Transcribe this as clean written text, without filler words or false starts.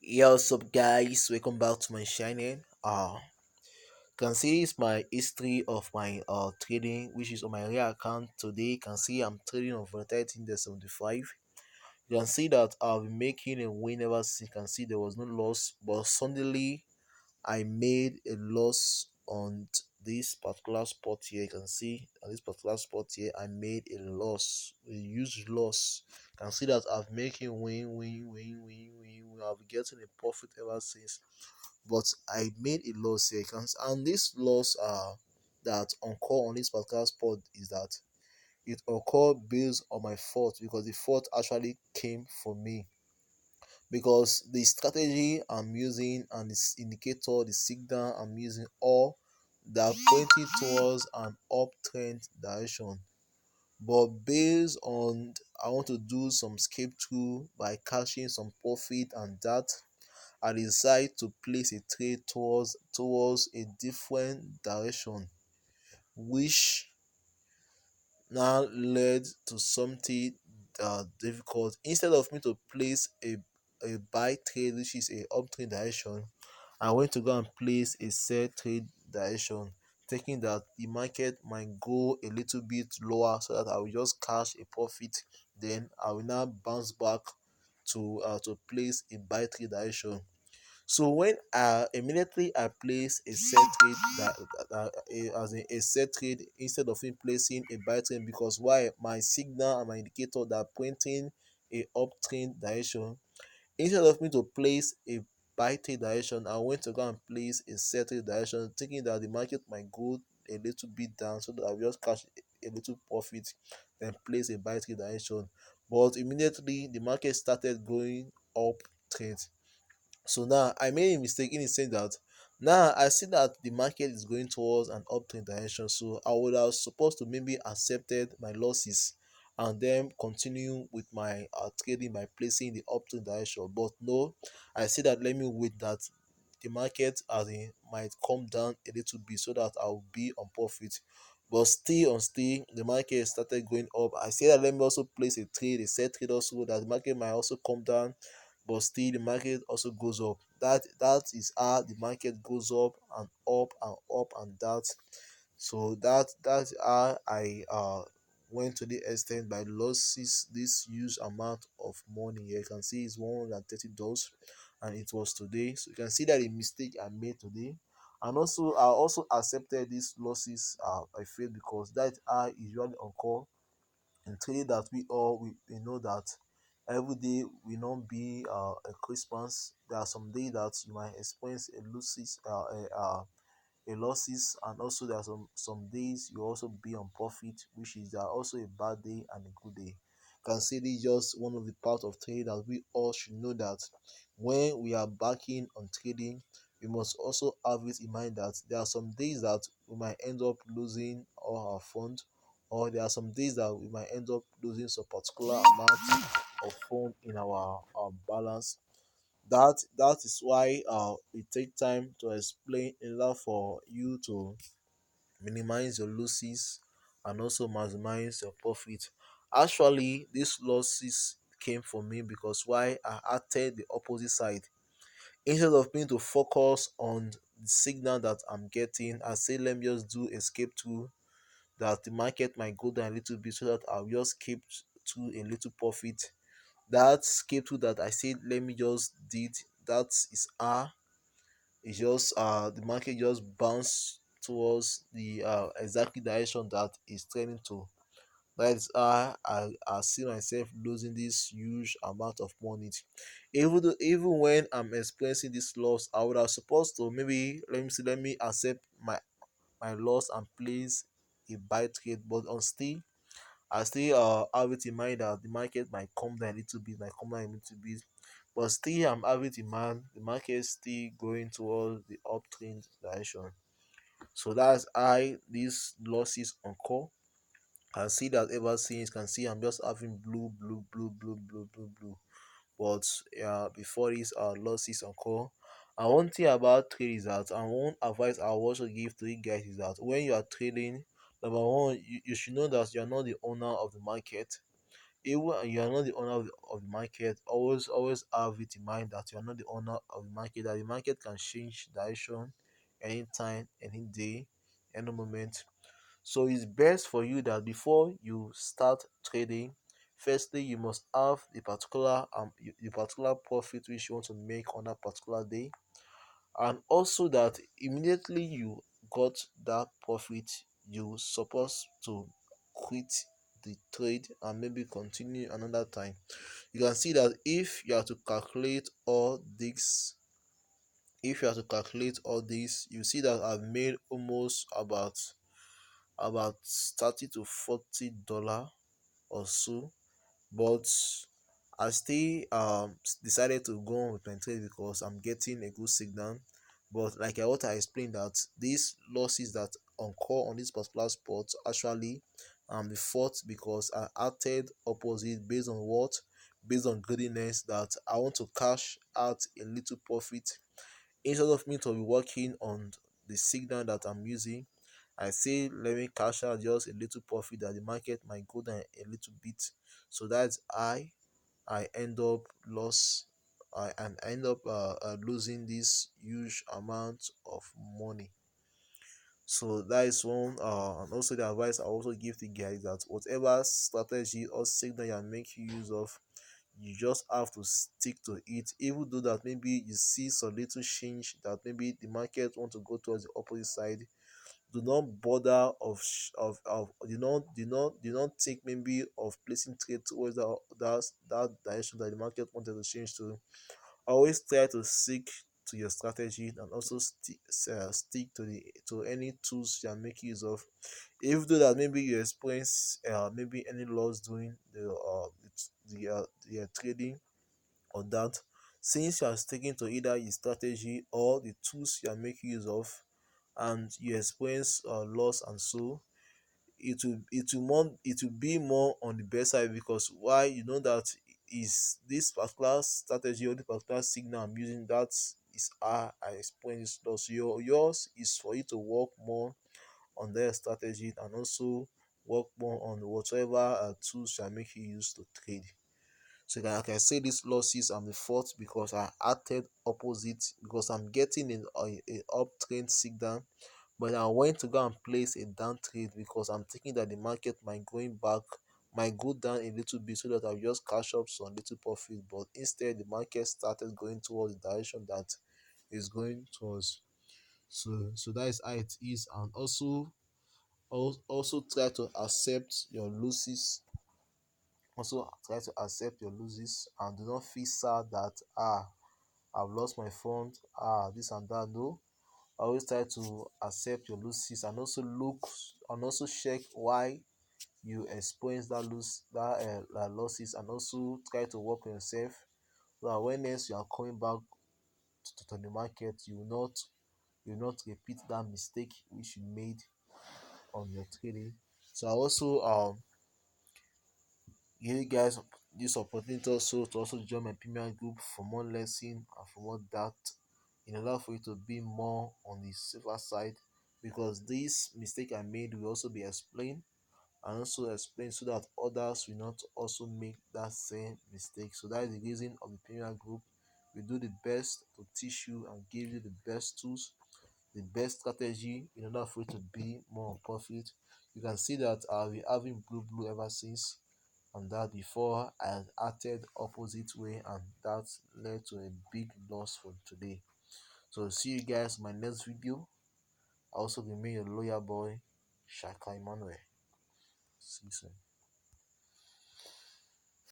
Yo, what's up, guys? Welcome back to my channel. Can see it's my history of my trading, which is on my real account today. You can see I'm trading on volatility index 75. You can see that I've been making a win ever since. You can see there was no loss, but suddenly I made a loss on this particular spot here. You can see on this particular spot here, I made a loss, a huge loss. You can see that I've making win. I've been getting a profit ever since, but I made a loss here. And this loss that occur on this particular spot is that it occurred based on my fault because the fault actually came from me because the strategy I'm using and this indicator, the signal I'm using, all that pointing towards an uptrend direction. But based on I want to do some skip through by cashing some profit and that I decide to place a trade towards a different direction, which now led to something difficult. Instead of me to place a buy trade, which is a up trade direction, I went to go and place a sell trade direction, thinking that the market might go a little bit lower so that I will just cash a profit. Then I will now bounce back to place a buy trade direction. So when immediately I place a set trade as a set trade instead of him placing a buy trade, because why, my signal and my indicator that are pointing a uptrend direction, instead of me to place a buy trade direction, I went to go and place a set trade direction, thinking that the market might go a little bit down so that I will just catch a little profit, then place a buy trade direction. But immediately the market started going up trend. So now I made a mistake in the sense that now I see that the market is going towards an uptrend direction. So I would have supposed to maybe accepted my losses and then continue with my trading by placing the uptrend direction. But no, I see that let me wait that the market as in might come down a little bit so that I'll be on profit. But still the market started going up. I say that let me also place a trade, a set trade also that the market might also come down, but still the market also goes up. That is how the market goes up and up and up and that. So that's how I went to the extent by losses this huge amount of money. Here you can see it's $130 and it was today. So you can see that a mistake I made today. And also I also accepted these losses I failed because that I usually occur and trading that we know that every day will not be a Christmas. There are some days that you might experience a losses, and also there are some days you also be on profit, which is also a bad day and a good day. Can say this is just one of the part of trading that we all should know that when we are backing on trading, we must also have it in mind that there are some days that we might end up losing all our funds, or there are some days that we might end up losing some particular amount of fund in our balance. That is why it take time to explain in order for you to minimize your losses and also maximize your profit. Actually these losses came from me because why I acted the opposite side. Instead of me to focus on the signal that I'm getting, I say let me just do escape to that the market might go down a little bit so that I'll just keep to a little profit. That escape to that I said let me just did that is it's just the market just bounce towards the exactly direction that is trending to. That is I see myself losing this huge amount of money. Even when I'm experiencing this loss, I would have supposed to maybe let me accept my loss and place a buy trade, but on still I still have it in mind that the market might come down a little bit, might come down a little bit. But still I'm having in mind the market is still going towards the uptrend direction. So that's how these losses occur. Can see that ever since, can see I'm just having blue. But before these losses occur. And one thing about trade is that, and one advice I will also give to you guys is that when you are trading, number one, you should know that you are not the owner of the market. Even you are not the owner of the market, always have it in mind that you are not the owner of the market, that the market can change direction anytime, any day, any moment. So it's best for you that before you start trading, firstly you must have the particular profit which you want to make on that particular day, and also that immediately you got that profit, you supposed to quit the trade and maybe continue another time. You can see that if you are to calculate all this, you see that I've made almost about 30 to $40 or so. But I still decided to go on with my trade because I'm getting a good signal. But like what I explained, that these losses that occur on this particular spot actually the fault because I acted opposite based on what? Based on greediness, that I want to cash out a little profit instead of me to be working on the signal that I'm using. I say let me cash out just a little profit that the market might go down a little bit. So that's I end up loss I and end up losing this huge amount of money. So that is one, and also the advice I also give the guys, that whatever strategy or signal you're making use of, you just have to stick to it, even though that maybe you see some little change that maybe the market want to go towards the opposite side. Do not bother of do not think maybe of placing trade towards that direction that the market wanted to change to. Always try to stick to your strategy, and also stick to any tools you are making use of, even though that maybe you experience maybe any loss doing the trading or that. Since you are sticking to either your strategy or the tools you are making use of, and you experience loss, and so it will be more on the best side, because why? You know that is this particular strategy or the particular signal I'm using, that is how I experience loss. Yours is for you to work more on their strategy, and also work more on whatever tools you are making use to trade. So like I say, these losses I'm the fault because I acted opposite, because I'm getting a uptrend signal, but I went to go and place a down trade because I'm thinking that the market might go down a little bit, so that I'll just cash up some little profit. But instead, the market started going towards the direction that is going towards. So that is how it is, and also try to accept your losses. Also try to accept your losses, and do not feel sad that I've lost my fund, this and that. No, always try to accept your losses, and also look and also check why you experience that losses, and also try to work on yourself, so that when next you are coming back to the market, you will not repeat that mistake which you made on your trading. So I also give you guys this opportunity also to also join my premium group for more lesson and for more depth, in order for you to be more on the safer side, because this mistake I made will also be explained, and also explained, so that others will not also make that same mistake. So that is the reason of the premium group. We do the best to teach you and give you the best tools, the best strategy, in order for you to be more on profit. You can see that we having blue ever since, and that before I acted opposite way, and that led to a big loss for today. So see you guys in my next video. I also remain your loyal boy, Shaka Emmanuel. See you soon.